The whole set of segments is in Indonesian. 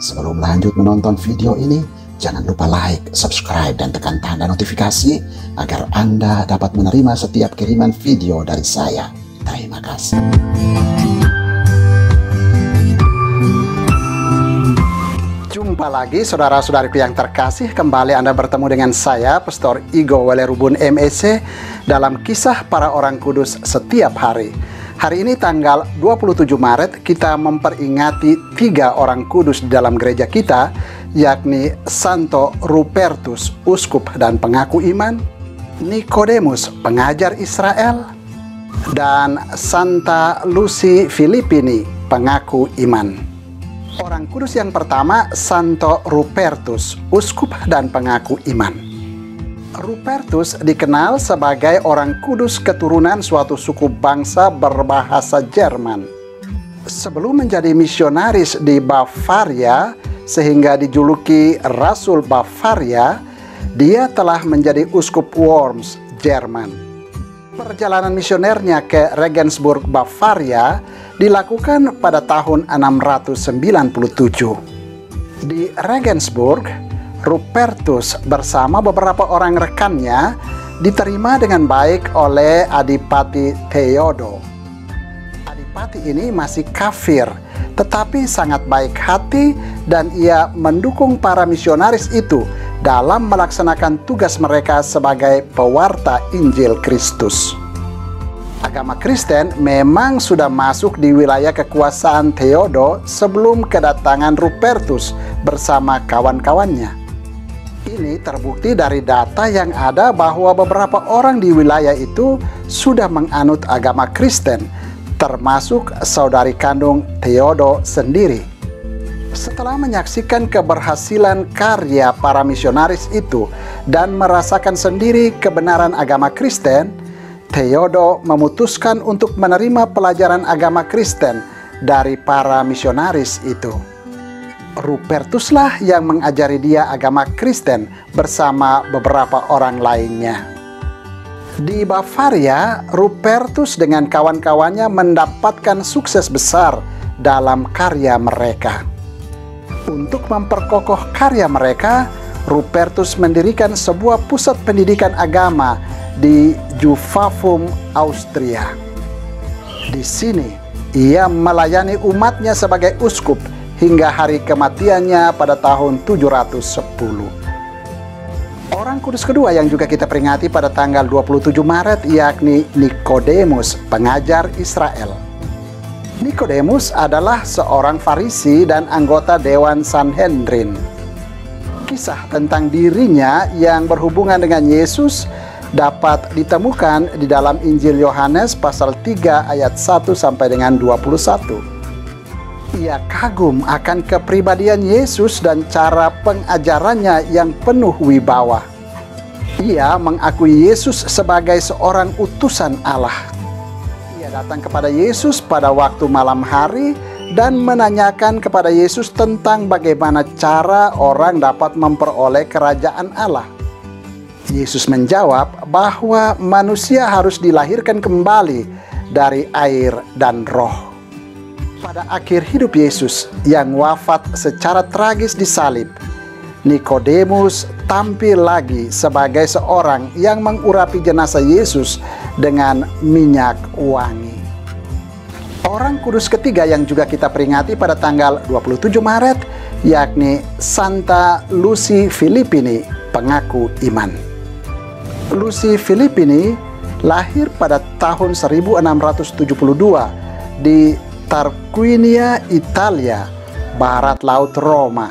Sebelum lanjut menonton video ini, jangan lupa like, subscribe, dan tekan tanda notifikasi agar Anda dapat menerima setiap kiriman video dari saya. Terima kasih. Jumpa lagi saudara-saudariku yang terkasih, kembali Anda bertemu dengan saya, Pastor Igo Walerubun MEC, dalam kisah para orang kudus setiap hari. Hari ini tanggal 27 Maret kita memperingati 3 orang kudus di dalam gereja kita, yakni Santo Rupertus, uskup dan pengaku iman, Nikodemus, pengajar Israel, dan Santa Lucy Filippini, pengaku iman. Orang kudus yang pertama, Santo Rupertus, uskup dan pengaku iman. Rupertus dikenal sebagai orang kudus keturunan suatu suku bangsa berbahasa Jerman. Sebelum menjadi misionaris di Bavaria, sehingga dijuluki Rasul Bavaria, dia telah menjadi uskup Worms, Jerman. Perjalanan misionernya ke Regensburg, Bavaria, dilakukan pada tahun 697. Di Regensburg, Rupertus bersama beberapa orang rekannya diterima dengan baik oleh Adipati Theodo. Adipati ini masih kafir, tetapi sangat baik hati, dan ia mendukung para misionaris itu dalam melaksanakan tugas mereka sebagai pewarta Injil Kristus. Agama Kristen memang sudah masuk di wilayah kekuasaan Theodo sebelum kedatangan Rupertus bersama kawan-kawannya. Ini terbukti dari data yang ada bahwa beberapa orang di wilayah itu sudah menganut agama Kristen, termasuk saudari kandung Theodo sendiri. Setelah menyaksikan keberhasilan karya para misionaris itu dan merasakan sendiri kebenaran agama Kristen, Theodo memutuskan untuk menerima pelajaran agama Kristen dari para misionaris itu. Rupertuslah yang mengajari dia agama Kristen bersama beberapa orang lainnya. Di Bavaria, Rupertus dengan kawan-kawannya mendapatkan sukses besar dalam karya mereka. Untuk memperkokoh karya mereka, Rupertus mendirikan sebuah pusat pendidikan agama di Jufafum, Austria. Di sini, ia melayani umatnya sebagai uskup hingga hari kematiannya pada tahun 710. Orang kudus kedua yang juga kita peringati pada tanggal 27 Maret yakni Nikodemus, pengajar Israel. Nikodemus adalah seorang Farisi dan anggota Dewan Sanhedrin. Kisah tentang dirinya yang berhubungan dengan Yesus dapat ditemukan di dalam Injil Yohanes pasal 3 ayat 1 sampai dengan 21. Ia kagum akan kepribadian Yesus dan cara pengajarannya yang penuh wibawa. Ia mengakui Yesus sebagai seorang utusan Allah. Ia datang kepada Yesus pada waktu malam hari dan menanyakan kepada Yesus tentang bagaimana cara orang dapat memperoleh kerajaan Allah. Yesus menjawab bahwa manusia harus dilahirkan kembali dari air dan roh. Pada akhir hidup Yesus yang wafat secara tragis di salib, Nikodemus tampil lagi sebagai seorang yang mengurapi jenazah Yesus dengan minyak wangi. Orang kudus ketiga yang juga kita peringati pada tanggal 27 Maret yakni Santa Lucy Filippini, pengaku iman. Lucy Filippini lahir pada tahun 1672 di Tarquinia, Italia, barat laut Roma.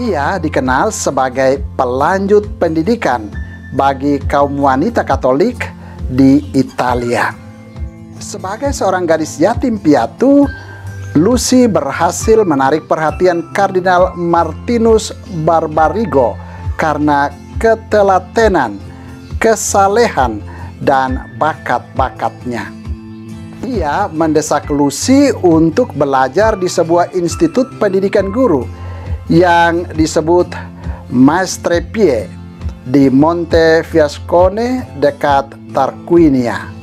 Ia dikenal sebagai pelanjut pendidikan bagi kaum wanita Katolik di Italia. Sebagai seorang gadis yatim piatu, Lucy berhasil menarik perhatian Kardinal Martinus Barbarigo karena ketelatenan, kesalehan, dan bakat-bakatnya. Ia mendesak Lucy untuk belajar di sebuah institut pendidikan guru yang disebut Maestre Pie di Monte Fiascone dekat Tarquinia.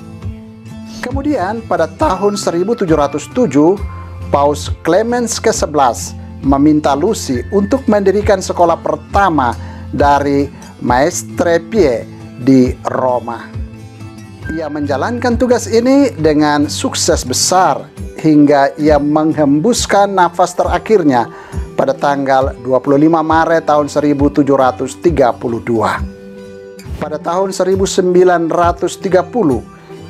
Kemudian pada tahun 1707, Paus Clemens ke-11 meminta Lucy untuk mendirikan sekolah pertama dari Maestre Pie di Roma. Ia menjalankan tugas ini dengan sukses besar hingga ia menghembuskan nafas terakhirnya pada tanggal 25 Maret tahun 1732. Pada tahun 1930,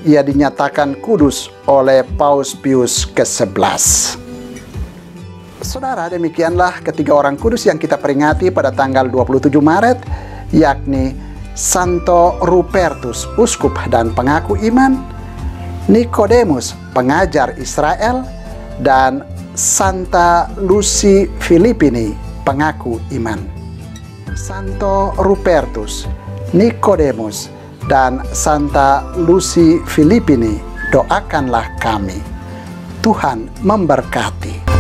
ia dinyatakan kudus oleh Paus Pius ke-11. Saudara, demikianlah ketiga orang kudus yang kita peringati pada tanggal 27 Maret, yakni Santo Rupertus, uskup dan pengaku iman, Nikodemus, pengajar Israel, dan Santa Lucy Filippini, pengaku iman. Santo Rupertus, Nikodemus, dan Santa Lucy Filippini, doakanlah kami. Tuhan memberkati.